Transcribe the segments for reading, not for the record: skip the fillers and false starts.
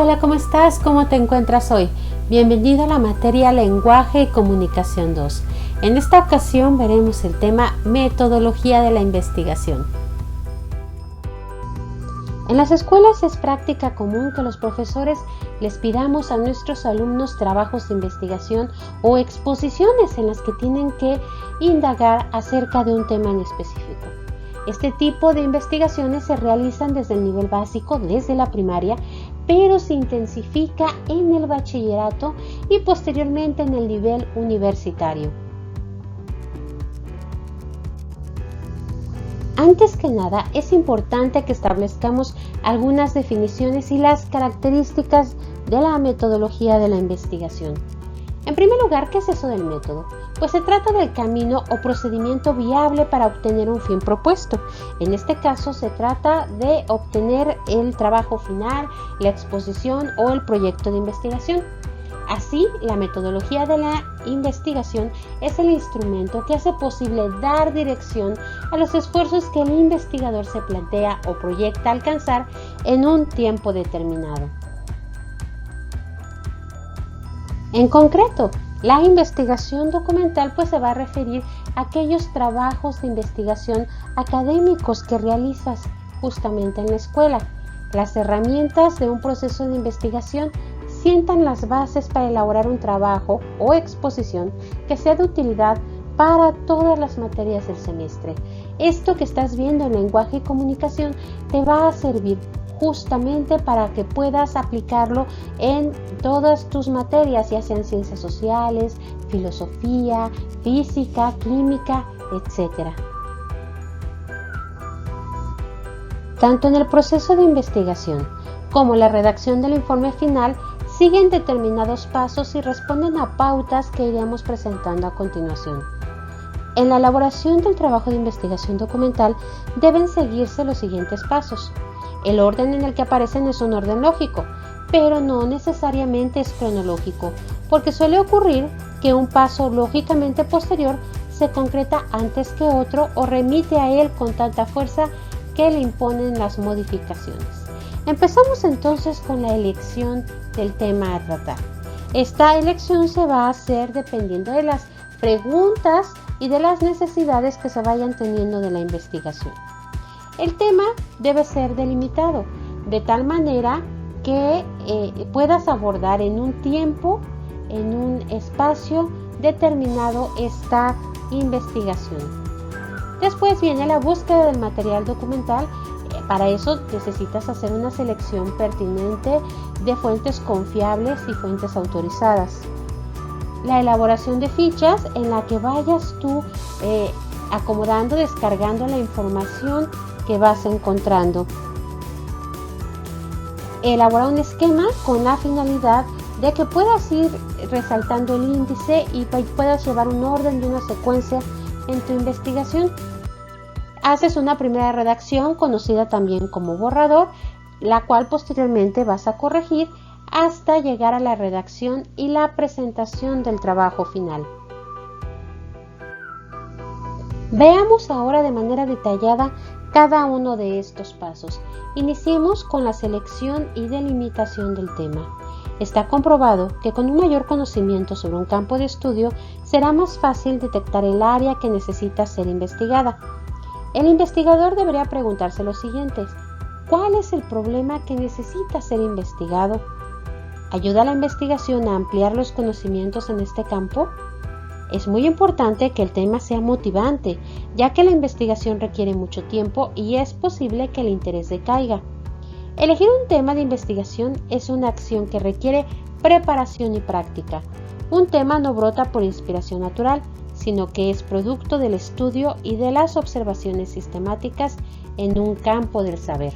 Hola, ¿cómo estás? ¿Cómo te encuentras hoy? Bienvenido a la materia Lenguaje y Comunicación 2. En esta ocasión veremos el tema Metodología de la investigación. En las escuelas es práctica común que los profesores les pidamos a nuestros alumnos trabajos de investigación o exposiciones en las que tienen que indagar acerca de un tema en específico. Este tipo de investigaciones se realizan desde el nivel básico, desde la primaria, pero se intensifica en el bachillerato y posteriormente en el nivel universitario. Antes que nada, es importante que establezcamos algunas definiciones y las características de la metodología de la investigación. En primer lugar, ¿qué es eso del método? Pues se trata del camino o procedimiento viable para obtener un fin propuesto. En este caso se trata de obtener el trabajo final, la exposición o el proyecto de investigación. Así, la metodología de la investigación es el instrumento que hace posible dar dirección a los esfuerzos que el investigador se plantea o proyecta alcanzar en un tiempo determinado. En concreto, la investigación documental se va a referir a aquellos trabajos de investigación académicos que realizas justamente en la escuela. Las herramientas de un proceso de investigación sientan las bases para elaborar un trabajo o exposición que sea de utilidad para todas las materias del semestre. Esto que estás viendo en lenguaje y comunicación te va a servir justamente para que puedas aplicarlo en todas tus materias, ya sean ciencias sociales, filosofía, física, química, etc. Tanto en el proceso de investigación como la redacción del informe final siguen determinados pasos y responden a pautas que iremos presentando a continuación. En la elaboración del trabajo de investigación documental deben seguirse los siguientes pasos. El orden en el que aparecen es un orden lógico, pero no necesariamente es cronológico, porque suele ocurrir que un paso lógicamente posterior se concreta antes que otro o remite a él con tanta fuerza que le imponen las modificaciones. Empezamos entonces con la elección del tema a tratar. Esta elección se va a hacer dependiendo de las preguntas y de las necesidades que se vayan teniendo de la investigación. El tema debe ser delimitado de tal manera que puedas abordar en un tiempo, en un espacio determinado esta investigación. Después viene la búsqueda del material documental. Para eso necesitas hacer una selección pertinente de fuentes confiables y fuentes autorizadas. La elaboración de fichas en la que vayas tú acomodando, descargando la información que vas encontrando. Elabora un esquema con la finalidad de que puedas ir resaltando el índice y puedas llevar un orden y una secuencia en tu investigación. Haces una primera redacción conocida también como borrador, la cual posteriormente vas a corregir hasta llegar a la redacción y la presentación del trabajo final. Veamos ahora de manera detallada cada uno de estos pasos. Iniciemos con la selección y delimitación del tema. Está comprobado que con un mayor conocimiento sobre un campo de estudio será más fácil detectar el área que necesita ser investigada. El investigador debería preguntarse lo siguiente: ¿cuál es el problema que necesita ser investigado? ¿Ayuda la investigación a ampliar los conocimientos en este campo? Es muy importante que el tema sea motivante, ya que la investigación requiere mucho tiempo y es posible que el interés decaiga. Elegir un tema de investigación es una acción que requiere preparación y práctica. Un tema no brota por inspiración natural, sino que es producto del estudio y de las observaciones sistemáticas en un campo del saber.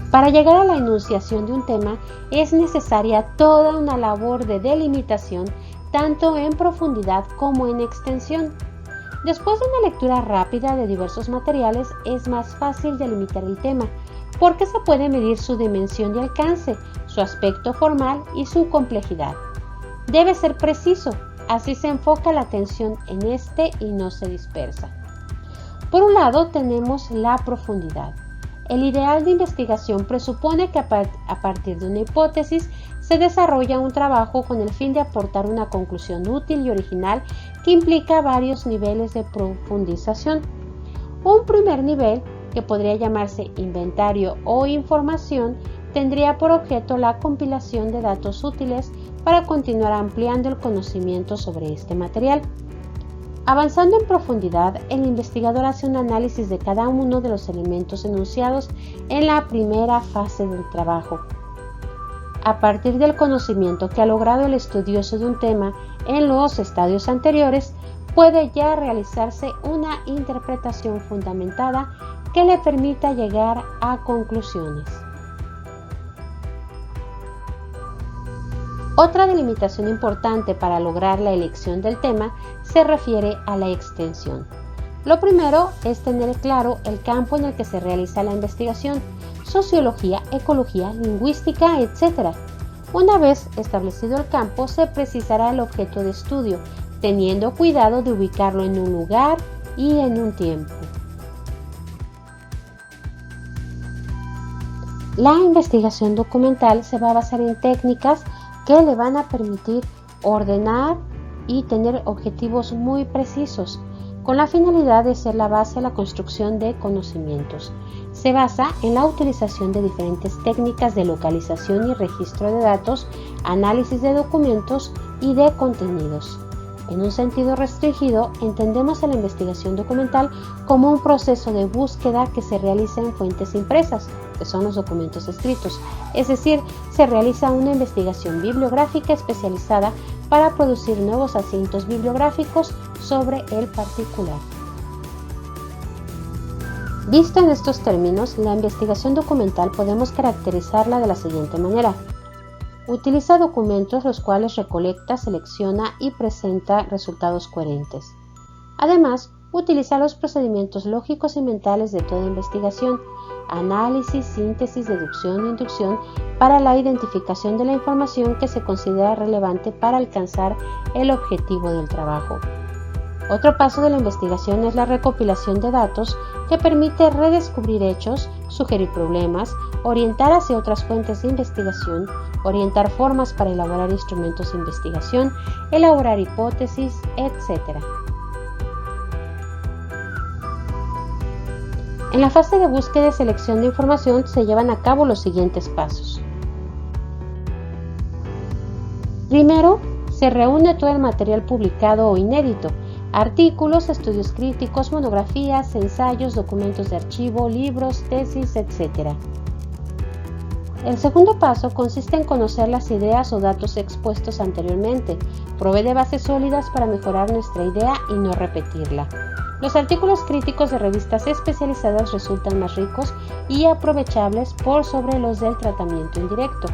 Para llegar a la enunciación de un tema es necesaria toda una labor de delimitación, tanto en profundidad como en extensión. Después de una lectura rápida de diversos materiales, es más fácil delimitar el tema, porque se puede medir su dimensión y alcance, su aspecto formal y su complejidad. Debe ser preciso, así se enfoca la atención en este y no se dispersa. Por un lado tenemos la profundidad. El ideal de investigación presupone que a partir de una hipótesis se desarrolla un trabajo con el fin de aportar una conclusión útil y original que implica varios niveles de profundización. Un primer nivel, que podría llamarse inventario o información, tendría por objeto la compilación de datos útiles para continuar ampliando el conocimiento sobre este material. Avanzando en profundidad, el investigador hace un análisis de cada uno de los elementos enunciados en la primera fase del trabajo. A partir del conocimiento que ha logrado el estudioso de un tema en los estadios anteriores, puede ya realizarse una interpretación fundamentada que le permita llegar a conclusiones. Otra delimitación importante para lograr la elección del tema se refiere a la extensión. Lo primero es tener claro el campo en el que se realiza la investigación: sociología, ecología, lingüística, etc. Una vez establecido el campo, se precisará el objeto de estudio, teniendo cuidado de ubicarlo en un lugar y en un tiempo. La investigación documental se va a basar en técnicas que le van a permitir ordenar y tener objetivos muy precisos, con la finalidad de ser la base a la construcción de conocimientos. Se basa en la utilización de diferentes técnicas de localización y registro de datos, análisis de documentos y de contenidos. En un sentido restringido, entendemos a la investigación documental como un proceso de búsqueda que se realiza en fuentes impresas, que son los documentos escritos, es decir, se realiza una investigación bibliográfica especializada para producir nuevos asientos bibliográficos sobre el particular. Visto en estos términos, la investigación documental podemos caracterizarla de la siguiente manera. Utiliza documentos los cuales recolecta, selecciona y presenta resultados coherentes. Además, utiliza los procedimientos lógicos y mentales de toda investigación, análisis, síntesis, deducción e inducción para la identificación de la información que se considera relevante para alcanzar el objetivo del trabajo. Otro paso de la investigación es la recopilación de datos, que permite redescubrir hechos, sugerir problemas, orientar hacia otras fuentes de investigación, orientar formas para elaborar instrumentos de investigación, elaborar hipótesis, etc. En la fase de búsqueda y selección de información se llevan a cabo los siguientes pasos. Primero, se reúne todo el material publicado o inédito: artículos, estudios críticos, monografías, ensayos, documentos de archivo, libros, tesis, etc. El segundo paso consiste en conocer las ideas o datos expuestos anteriormente. Provee de bases sólidas para mejorar nuestra idea y no repetirla. Los artículos críticos de revistas especializadas resultan más ricos y aprovechables por sobre los del tratamiento indirecto.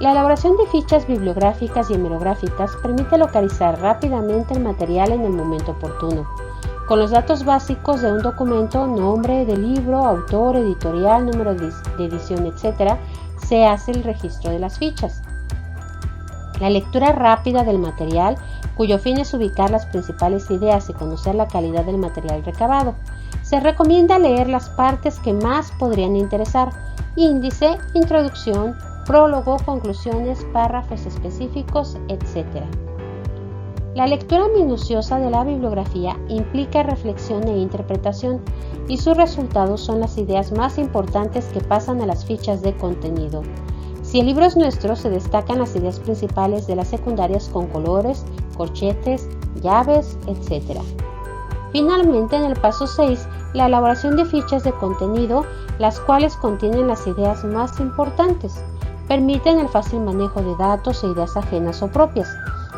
La elaboración de fichas bibliográficas y hemerográficas permite localizar rápidamente el material en el momento oportuno. Con los datos básicos de un documento, nombre del libro, autor, editorial, número de edición, etc., se hace el registro de las fichas. La lectura rápida del material, cuyo fin es ubicar las principales ideas y conocer la calidad del material recabado. Se recomienda leer las partes que más podrían interesar: índice, introducción, prólogo, conclusiones, párrafos específicos, etc. La lectura minuciosa de la bibliografía implica reflexión e interpretación, y sus resultados son las ideas más importantes que pasan a las fichas de contenido. Si el libro es nuestro, se destacan las ideas principales de las secundarias con colores, corchetes, llaves, etc. Finalmente, en el paso 6, la elaboración de fichas de contenido, las cuales contienen las ideas más importantes. Permiten el fácil manejo de datos e ideas ajenas o propias.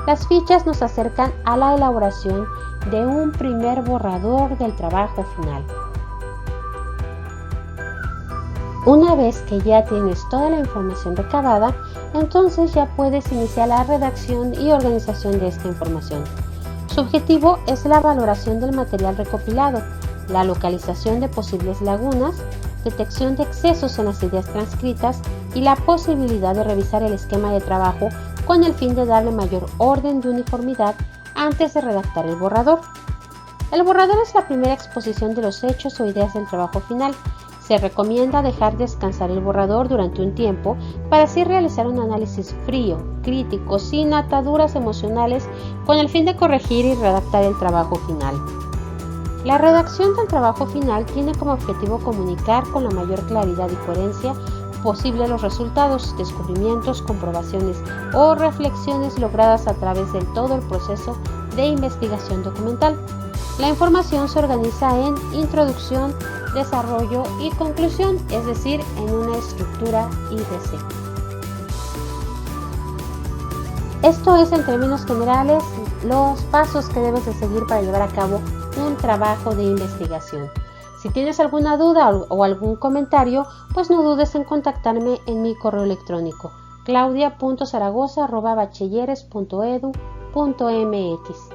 Las fichas nos acercan a la elaboración de un primer borrador del trabajo final. Una vez que ya tienes toda la información recabada, entonces ya puedes iniciar la redacción y organización de esta información. Su objetivo es la valoración del material recopilado, la localización de posibles lagunas, detección de excesos en las ideas transcritas y la posibilidad de revisar el esquema de trabajo con el fin de darle mayor orden y uniformidad antes de redactar el borrador. El borrador es la primera exposición de los hechos o ideas del trabajo final. Se recomienda dejar descansar el borrador durante un tiempo para así realizar un análisis frío, crítico, sin ataduras emocionales, con el fin de corregir y redactar el trabajo final. La redacción del trabajo final tiene como objetivo comunicar con la mayor claridad y coherencia posible los resultados, descubrimientos, comprobaciones o reflexiones logradas a través de todo el proceso de investigación documental. La información se organiza en introducción, desarrollo y conclusión, es decir, en una estructura IDC. Esto es, en términos generales, los pasos que debes de seguir para llevar a cabo un trabajo de investigación. Si tienes alguna duda o algún comentario, pues no dudes en contactarme en mi correo electrónico claudia.zaragoza@bachilleres.edu.mx.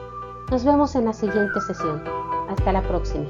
Nos vemos en la siguiente sesión. Hasta la próxima.